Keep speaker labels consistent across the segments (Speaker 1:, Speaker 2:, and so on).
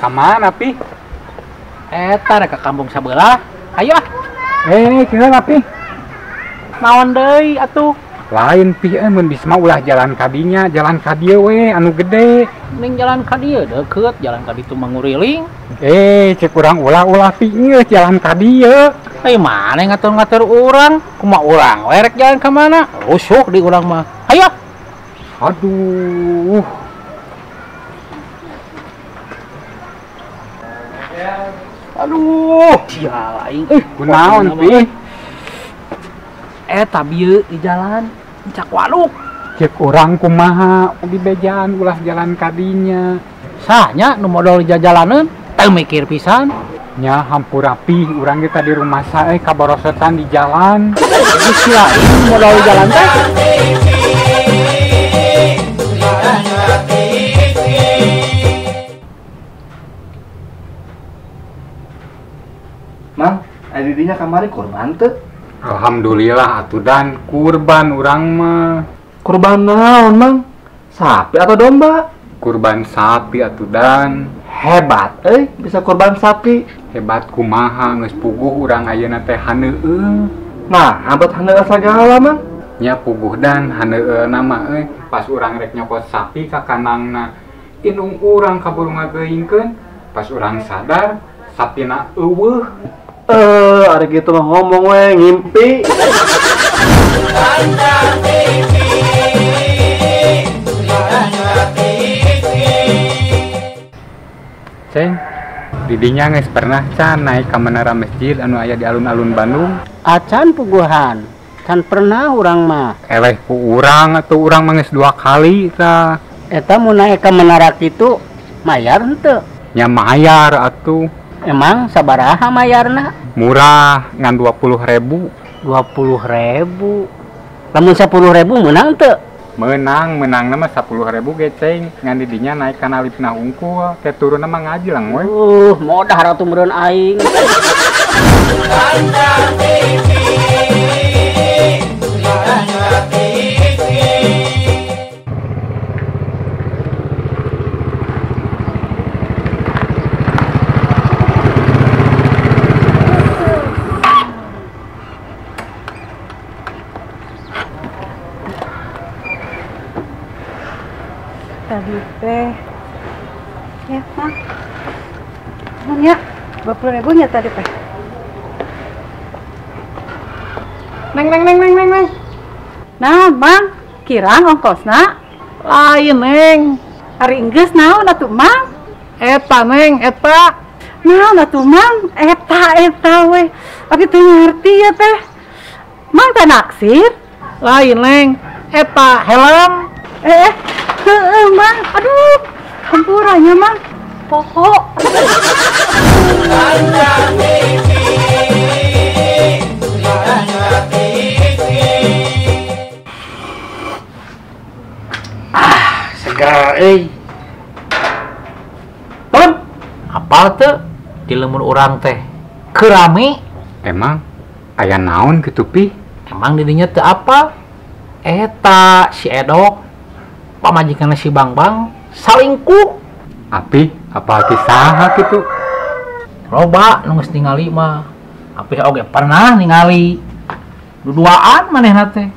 Speaker 1: Kamana pi?
Speaker 2: Eta rek ke kampung sabelah. Ayo ah.
Speaker 1: Kira pi?
Speaker 2: Naon deui atuh?
Speaker 1: Lain pi mun bisa mah ulah jalan kadinya, jalan ka dieu we anu gede.
Speaker 2: Ning jalan ka dieu deukeut, jalan ka ditu manguriling.
Speaker 1: Cek urang ulah pi geus jalan ka dieu.
Speaker 2: Mana ngatur-ngatur urang? Kumaha urang we rek jalan ka mana? Rusuh di urang mah. Ayo.
Speaker 1: Aduh. Aduh,
Speaker 2: Sial aing.
Speaker 1: kunaon pi?
Speaker 2: Eta bieu di jalan cak waluk.
Speaker 1: Cek urang kumaha di bejaan ulah jalan kadinya.
Speaker 2: Sahnya nu modal jajalaneun teu mikir pisan.
Speaker 1: Nya hampura pi urang kita di rumah saya kaborosetan di jalan.
Speaker 2: Jadi silain modal jalan teh.
Speaker 3: Mang, adidinya kamari kurban teu?
Speaker 1: Alhamdulillah atuh dan kurban urang mah.
Speaker 3: Kurban naon, Mang? Sapi atau domba?
Speaker 1: Kurban sapi atuh dan.
Speaker 3: Hebat, bisa kurban sapi.
Speaker 1: Hebat kumaha geus puguh urang ayeuna teh haneueuh.
Speaker 3: Nah, abot handeuh sagala, Mang.
Speaker 1: Nya puguh dan haneueuh nama pas urang rek nyokot sapi ka kanangna. Inung urang kaburu ngageuingkeun. Pas urang sadar sapina eueuh.
Speaker 3: Ada gitu mah ngomong we ngimpi.
Speaker 1: Ceng, didinya geus pernah can naik ka menara masjid anu aya di alun-alun Bandung.
Speaker 4: Acan puguhan, can pernah urang mah.
Speaker 1: Eleh ku urang atuh urang mah geus 2 kali tah.
Speaker 4: Eta mun naik ka menara kitu mayar henteu?
Speaker 1: Nya mayar atuh.
Speaker 4: Emang sabaraha mayarna?
Speaker 1: Murah ngan 20.000.
Speaker 4: 20.000. Lamun 10.000 menang teu?
Speaker 1: Menang nama 10.000 geceng ngan didinya naik kana lipna hungkul ke turunna mah ngajelang we.
Speaker 4: Modah ratu meureun aing.
Speaker 5: Tadi teh ya mah ya 20.000 nya tadi teh. Neng nah bang kirang ongkosna
Speaker 2: Lain neng.
Speaker 5: hari Inggris naon atuh mang
Speaker 2: Eta neng, eta.
Speaker 5: naon atuh mang eta we abi teu ngerti ya teh mang teh naksir
Speaker 2: Lain neng. Eta helm.
Speaker 5: mang aduh hampuranya mang pokok
Speaker 2: Segar Pun apal teu di lemur urang teh kerame.
Speaker 1: Emang aya naon kitu pi?
Speaker 2: Emang didinya teu apal. Eta si Edok pamajikan si Bang salingkuh.
Speaker 1: Api apa kisaha kitu?
Speaker 2: Loba nu geus ningali mah. Api oge pernah ningali. Duduaan manehna teh.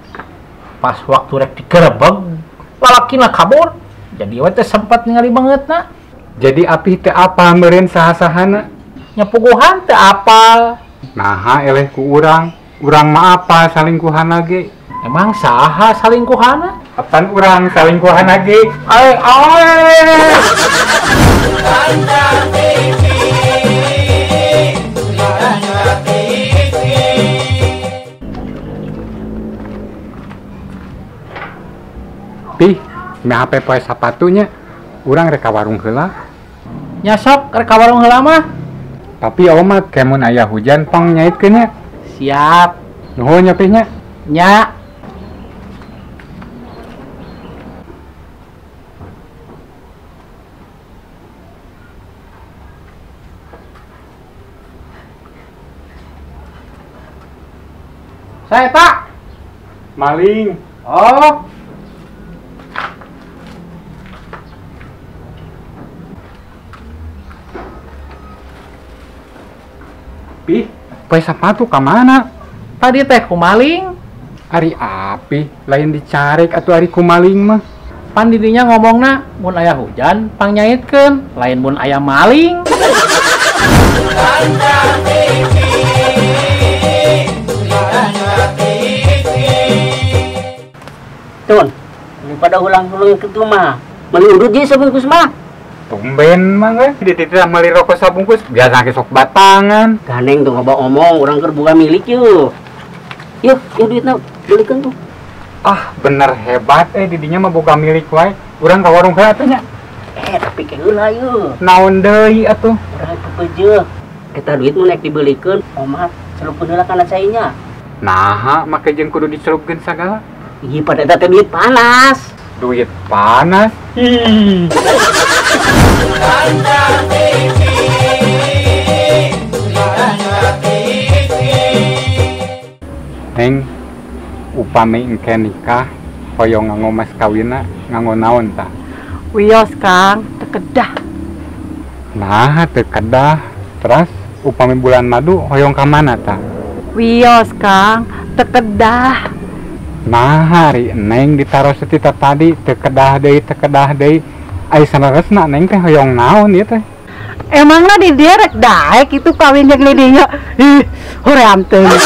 Speaker 2: Pas waktu rek dikerebeg, lalakina kabur. Jadi we teh sempat ningali bangetna.
Speaker 1: Jadi api teh apa meureun saha-sahana?
Speaker 2: Nya puguhan teu apal.
Speaker 1: Naha eleh ku urang mah apa salingkuhan ge?
Speaker 2: Emang saha salingkuhana?
Speaker 1: Apaan urang salingkuhan ge? Pi, meh HP poe sapatunya, urang rek ka warung heula.
Speaker 2: Nya sok rek ka warung heula mah.
Speaker 1: Tapi omat kemun aya hujan pang nyaitkeun nya.
Speaker 2: Siap.
Speaker 1: Nuhun nya pi nya.
Speaker 2: Nya. Saya tak.
Speaker 1: Maling.
Speaker 2: Oh.
Speaker 1: Pi, poe sapatu ka mana?
Speaker 2: Tadi teh kumaling.
Speaker 1: Ari api, lain dicarek atau ari kumaling mah.
Speaker 2: Pan didinya ngomongna mun aya hujan pangnyaitkeun, lain mun aya maling.
Speaker 4: Tun, daripada ulang-ulang ke mah. Meli udut je sabungkus mah.
Speaker 1: Tumben mah we, dititira meuli rokok sabungkus, biasa ge sok batangan.
Speaker 4: Gandeng tuh ngobak omong, orang keur buka milik yuk. Yuk, duitna belikan tuh.
Speaker 1: Ah, bener hebat didinya mah boga milik wae. Urang ka warung heula atuh nya.
Speaker 4: Tapi keheula yuk.
Speaker 1: Naon deui atuh?
Speaker 4: Urang kepejeuk. Eta duit mun nek dibelikeun, omah celupkeun heula kana cainya.
Speaker 1: Naha make jeung kudu dicelupkeun sagala.
Speaker 4: Ih, pada eta teh duit panas.
Speaker 1: Duit panas. Hi. Neng, upami engke nikah, hoyong nganggo mas kawinna, nganggo naon tah?
Speaker 5: Wios Kang, tekedah.
Speaker 1: Nah, teu kedah. Terus upami bulan madu hoyong ka mana tah?
Speaker 5: Wios Kang, tekedah.
Speaker 1: Nah, hari Neng ditaro setita tadi teu kedah deui. Ai saneresna Neng teh hoyong naon ieu teh?
Speaker 5: Emangna di dia rek daek itu kawin yang lidinya. Ih, hoream teuing.